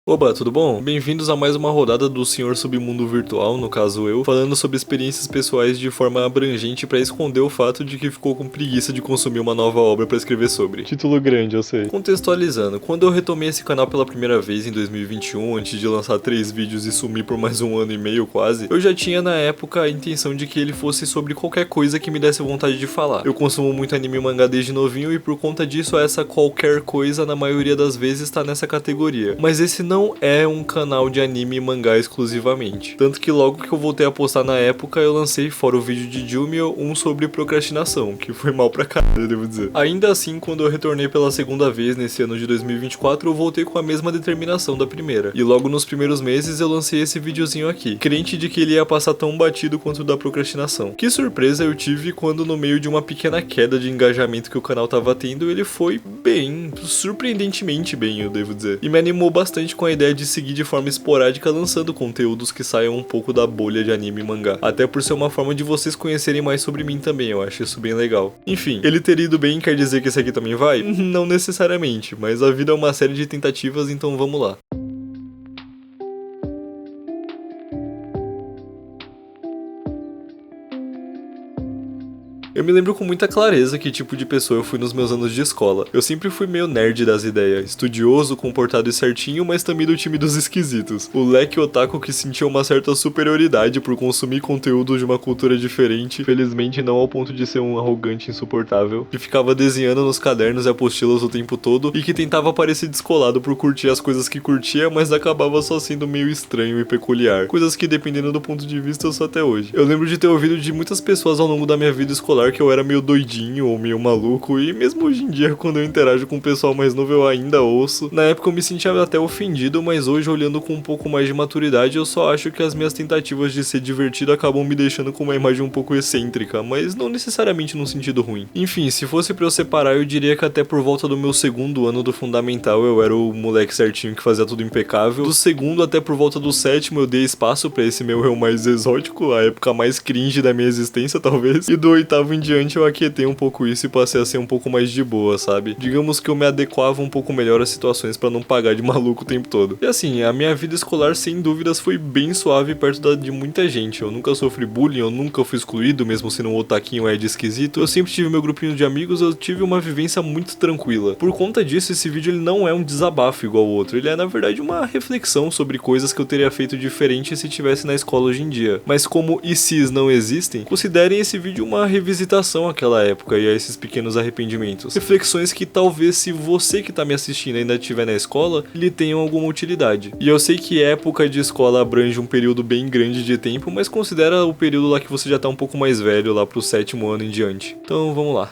Oba, tudo bom? Bem-vindos a mais uma rodada do Senhor Submundo Virtual, no caso eu, falando sobre experiências pessoais de forma abrangente pra esconder o fato de que ficou com preguiça de consumir uma nova obra pra escrever sobre. Título grande, eu sei. Contextualizando, quando eu retomei esse canal pela primeira vez em 2021, antes de lançar 3 vídeos e sumir por mais 1 ano e meio quase, eu já tinha na época a intenção de que ele fosse sobre qualquer coisa que me desse vontade de falar. Eu consumo muito anime e mangá desde novinho e por conta disso essa qualquer coisa na maioria das vezes tá nessa categoria. Mas esse não é um canal de anime e mangá exclusivamente. Tanto que logo que eu voltei a postar na época, eu lancei fora o vídeo de Jumio um sobre procrastinação, que foi mal pra caralho, devo dizer. Ainda assim, quando eu retornei pela segunda vez nesse ano de 2024, eu voltei com a mesma determinação da primeira. E logo nos primeiros meses eu lancei esse videozinho aqui, crente de que ele ia passar tão batido quanto o da procrastinação. Que surpresa eu tive quando no meio de uma pequena queda de engajamento que o canal tava tendo, ele foi bem, surpreendentemente bem, eu devo dizer. E me animou bastante com a ideia de seguir de forma esporádica lançando conteúdos que saiam um pouco da bolha de anime e mangá. Até por ser uma forma de vocês conhecerem mais sobre mim também, eu acho isso bem legal. Enfim, ele ter ido bem quer dizer que esse aqui também vai? Não necessariamente, mas a vida é uma série de tentativas, então vamos lá. Eu me lembro com muita clareza que tipo de pessoa eu fui nos meus anos de escola. Eu sempre fui meio nerd das ideias, estudioso, comportado e certinho, mas também do time dos esquisitos. O leque otaku que sentia uma certa superioridade por consumir conteúdo de uma cultura diferente, felizmente não ao ponto de ser um arrogante insuportável, que ficava desenhando nos cadernos e apostilas o tempo todo e que tentava parecer descolado por curtir as coisas que curtia, mas acabava só sendo meio estranho e peculiar. Coisas que, dependendo do ponto de vista, eu sou até hoje. Eu lembro de ter ouvido de muitas pessoas ao longo da minha vida escolar que eu era meio doidinho ou meio maluco, e mesmo hoje em dia, quando eu interajo com o pessoal mais novo, eu ainda ouço. Na época eu me sentia até ofendido, mas hoje, olhando com um pouco mais de maturidade, eu só acho que as minhas tentativas de ser divertido acabam me deixando com uma imagem um pouco excêntrica, mas não necessariamente num sentido ruim. Enfim, se fosse pra eu separar, eu diria que até por volta do meu segundo ano do fundamental eu era o moleque certinho que fazia tudo impecável. Do segundo até por volta do sétimo eu dei espaço pra esse meu eu mais exótico, a época mais cringe da minha existência talvez, e do oitavo em diante eu aquietei um pouco isso e passei a ser um pouco mais de boa, sabe? Digamos que eu me adequava um pouco melhor às situações pra não pagar de maluco o tempo todo. E assim, a minha vida escolar sem dúvidas foi bem suave perto da de muita gente. Eu nunca sofri bullying, eu nunca fui excluído, mesmo sendo um otaquinho de esquisito. Eu sempre tive meu grupinho de amigos, eu tive uma vivência muito tranquila. Por conta disso, esse vídeo ele não é um desabafo igual o outro, ele é na verdade uma reflexão sobre coisas que eu teria feito diferente se estivesse na escola hoje em dia. Mas como ICs não existem, considerem esse vídeo uma revisitação àquela época e a esses pequenos arrependimentos. Reflexões que talvez, se você que tá me assistindo ainda estiver na escola, lhe tenham alguma utilidade. E eu sei que época de escola abrange um período bem grande de tempo, mas considera o período lá que você já tá um pouco mais velho, lá pro 7º ano em diante. Então vamos lá.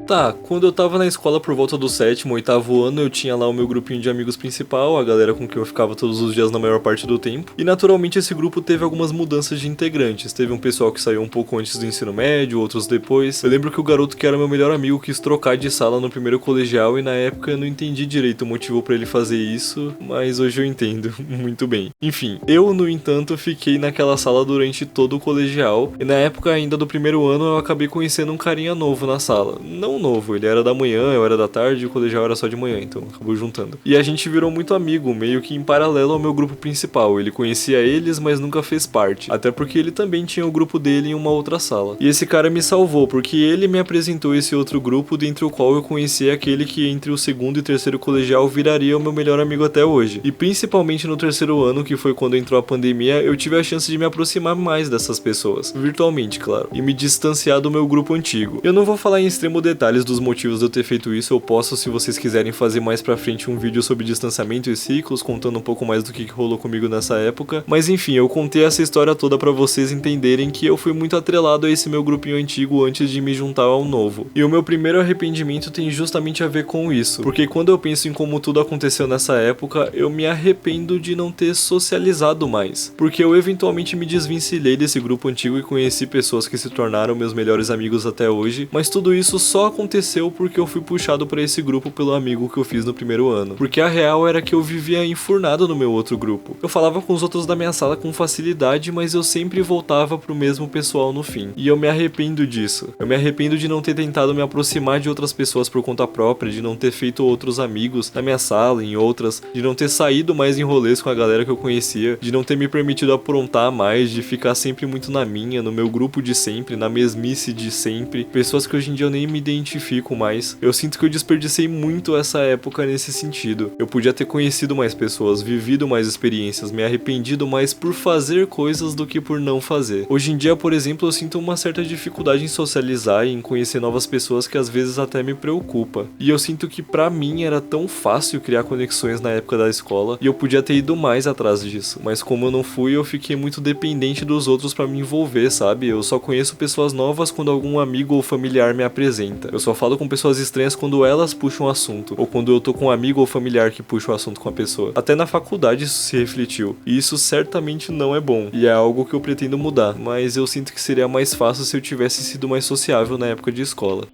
Tá, quando eu tava na escola por volta do 7º, 8º ano, eu tinha lá o meu grupinho de amigos principal, a galera com quem eu ficava todos os dias na maior parte do tempo. E naturalmente esse grupo teve algumas mudanças de integrantes. Teve um pessoal que saiu um pouco antes do ensino médio, outros depois. Eu lembro que o garoto que era meu melhor amigo quis trocar de sala no primeiro colegial e na época eu não entendi direito o motivo pra ele fazer isso, mas hoje eu entendo muito bem. Enfim, eu, no entanto, fiquei naquela sala durante todo o colegial e na época ainda do primeiro ano eu acabei conhecendo um carinha novo na sala. Não novo, ele era da manhã, eu era da tarde e o colegial era só de manhã, então acabou juntando. E a gente virou muito amigo, meio que em paralelo ao meu grupo principal. Ele conhecia eles, mas nunca fez parte, até porque ele também tinha o grupo dele em uma outra sala. E esse cara me salvou, porque ele me apresentou esse outro grupo, dentre o qual eu conheci aquele que entre o segundo e terceiro colegial viraria o meu melhor amigo até hoje. E principalmente no terceiro ano, que foi quando entrou a pandemia, eu tive a chance de me aproximar mais dessas pessoas, virtualmente, claro, e me distanciar do meu grupo antigo. Eu não vou falar em extremo detalhe dos motivos de eu ter feito isso, eu posso, se vocês quiserem, fazer mais pra frente um vídeo sobre distanciamento e ciclos, contando um pouco mais do que rolou comigo nessa época, mas enfim, eu contei essa história toda pra vocês entenderem que eu fui muito atrelado a esse meu grupinho antigo antes de me juntar ao novo. E o meu primeiro arrependimento tem justamente a ver com isso, porque quando eu penso em como tudo aconteceu nessa época, eu me arrependo de não ter socializado mais, porque eu eventualmente me desvencilhei desse grupo antigo e conheci pessoas que se tornaram meus melhores amigos até hoje, mas tudo isso só aconteceu porque eu fui puxado pra esse grupo pelo amigo que eu fiz no primeiro ano. Porque a real era que eu vivia enfurnado no meu outro grupo. Eu falava com os outros da minha sala com facilidade, mas eu sempre voltava pro mesmo pessoal no fim. E eu me arrependo disso. Eu me arrependo de não ter tentado me aproximar de outras pessoas por conta própria, de não ter feito outros amigos na minha sala, em outras, de não ter saído mais em rolês com a galera que eu conhecia, de não ter me permitido aprontar mais, de ficar sempre muito na minha, no meu grupo de sempre, na mesmice de sempre, pessoas que hoje em dia eu nem me identifico mais. Eu sinto que eu desperdicei muito essa época nesse sentido. Eu podia ter conhecido mais pessoas, vivido mais experiências, me arrependido mais por fazer coisas do que por não fazer. Hoje em dia, por exemplo, eu sinto uma certa dificuldade em socializar e em conhecer novas pessoas que às vezes até me preocupa. E eu sinto que pra mim era tão fácil criar conexões na época da escola e eu podia ter ido mais atrás disso. Mas como eu não fui, eu fiquei muito dependente dos outros pra me envolver, sabe? Eu só conheço pessoas novas quando algum amigo ou familiar me apresenta. Eu só falo com pessoas estranhas quando elas puxam o assunto, ou quando eu tô com um amigo ou familiar que puxa o assunto com a pessoa. Até na faculdade isso se refletiu, e isso certamente não é bom, e é algo que eu pretendo mudar, mas eu sinto que seria mais fácil se eu tivesse sido mais sociável na época de escola.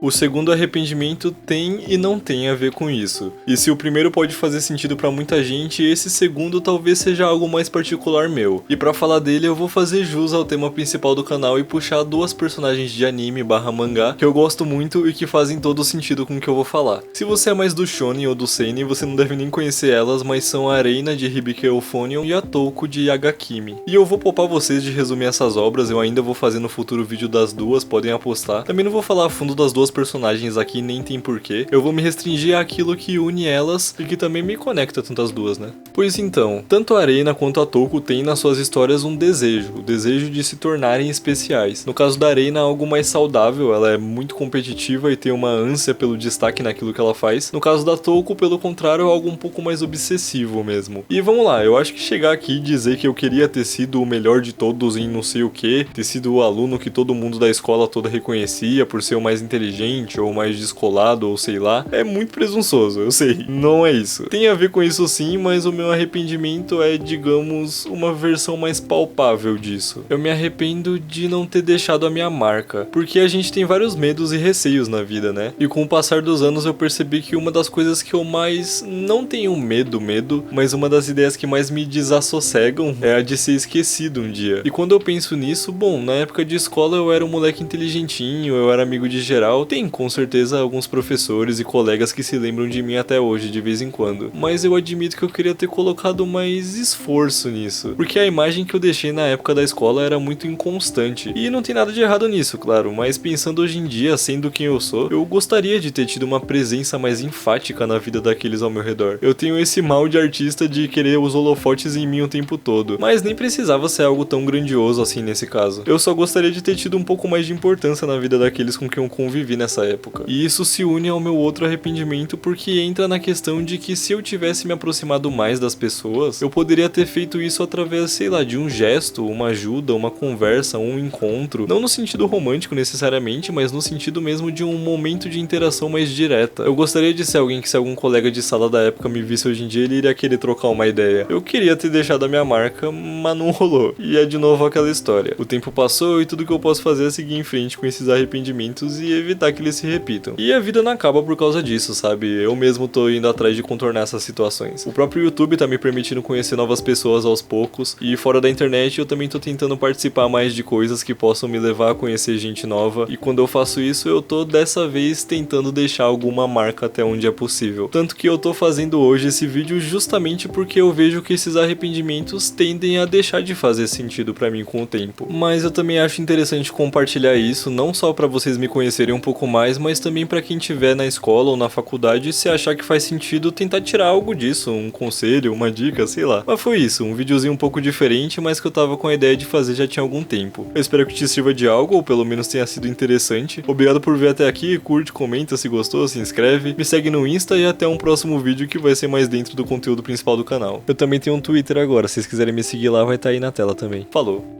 O segundo arrependimento tem e não tem a ver com isso. E se o primeiro pode fazer sentido pra muita gente, esse segundo talvez seja algo mais particular meu. E pra falar dele eu vou fazer jus ao tema principal do canal e puxar duas personagens de anime / mangá que eu gosto muito e que fazem todo sentido com o que eu vou falar. Se você é mais do shonen ou do seinen, você não deve nem conhecer elas, mas são a Reina de Hibike Euphonium e a Touko de Yagakimi. E eu vou poupar vocês de resumir essas obras, eu ainda vou fazer no futuro vídeo das duas, podem apostar. Também não vou falar a fundo das duas personagens aqui, nem tem porquê. Eu vou me restringir àquilo que une elas e que também me conecta tanto as duas, né? Pois então, tanto a Reina quanto a Touko têm nas suas histórias um desejo, o desejo de se tornarem especiais. No caso da Reina, algo mais saudável, ela é muito competitiva e tem uma ânsia pelo destaque naquilo que ela faz. No caso da Touko, pelo contrário, é algo um pouco mais obsessivo mesmo. E vamos lá, eu acho que chegar aqui e dizer que eu queria ter sido o melhor de todos em não sei o que, ter sido o aluno que todo mundo da escola toda reconhecia por ser o mais inteligente ou mais descolado ou sei lá, é muito presunçoso, eu sei, não é isso. Tem a ver com isso sim, mas o meu arrependimento é, digamos, uma versão mais palpável disso. Eu me arrependo de não ter deixado a minha marca, porque a gente tem vários medos e receios na vida, né? E com o passar dos anos eu percebi que uma das coisas que eu mais não tenho medo, mas uma das ideias que mais me desassossegam é a de ser esquecido um dia. E quando eu penso nisso, bom, na época de escola eu era um moleque inteligentinho, eu era amigo de geral, tem com certeza alguns professores e colegas que se lembram de mim até hoje de vez em quando, mas eu admito que eu queria ter colocado mais esforço nisso, porque a imagem que eu deixei na época da escola era muito inconstante, e não tem nada de errado nisso, claro, mas pensando hoje em dia, sendo quem eu sou, eu gostaria de ter tido uma presença mais enfática na vida daqueles ao meu redor. Eu tenho esse mal de artista de querer os holofotes em mim o tempo todo, mas nem precisava ser algo tão grandioso assim nesse caso. Eu só gostaria de ter tido um pouco mais de importância na vida daqueles com quem eu convivi nessa época. E isso se une ao meu outro arrependimento porque entra na questão de que se eu tivesse me aproximado mais das pessoas, eu poderia ter feito isso através, sei lá, de um gesto, uma ajuda, uma conversa, um encontro, não no sentido romântico necessariamente, mas no sentido mesmo de um momento de interação mais direta. Eu gostaria de ser alguém que, se algum colega de sala da época me visse hoje em dia, ele iria querer trocar uma ideia. Eu queria ter deixado a minha marca, mas não rolou. E é de novo aquela história. O tempo passou e tudo que eu posso fazer é seguir em frente com esses arrependimentos e evitar que eles se repitam. E a vida não acaba por causa disso, sabe? Eu mesmo tô indo atrás de contornar essas situações. O próprio YouTube tá me permitindo conhecer novas pessoas aos poucos, e fora da internet eu também tô tentando participar mais de coisas que possam me levar a conhecer gente nova, e quando eu faço isso eu tô dessa vez tentando deixar alguma marca até onde é possível. Tanto que eu tô fazendo hoje esse vídeo justamente porque eu vejo que esses arrependimentos tendem a deixar de fazer sentido pra mim com o tempo. Mas eu também acho interessante compartilhar isso, não só pra vocês me conhecerem um pouco mais, mas também pra quem tiver na escola ou na faculdade, se achar que faz sentido tentar tirar algo disso, um conselho, uma dica, sei lá. Mas foi isso, um videozinho um pouco diferente, mas que eu tava com a ideia de fazer já tinha algum tempo. Eu espero que te sirva de algo, ou pelo menos tenha sido interessante. Obrigado por ver até aqui, curte, comenta se gostou, se inscreve, me segue no Insta e até um próximo vídeo que vai ser mais dentro do conteúdo principal do canal. Eu também tenho um Twitter agora, se vocês quiserem me seguir lá vai estar aí na tela também. Falou!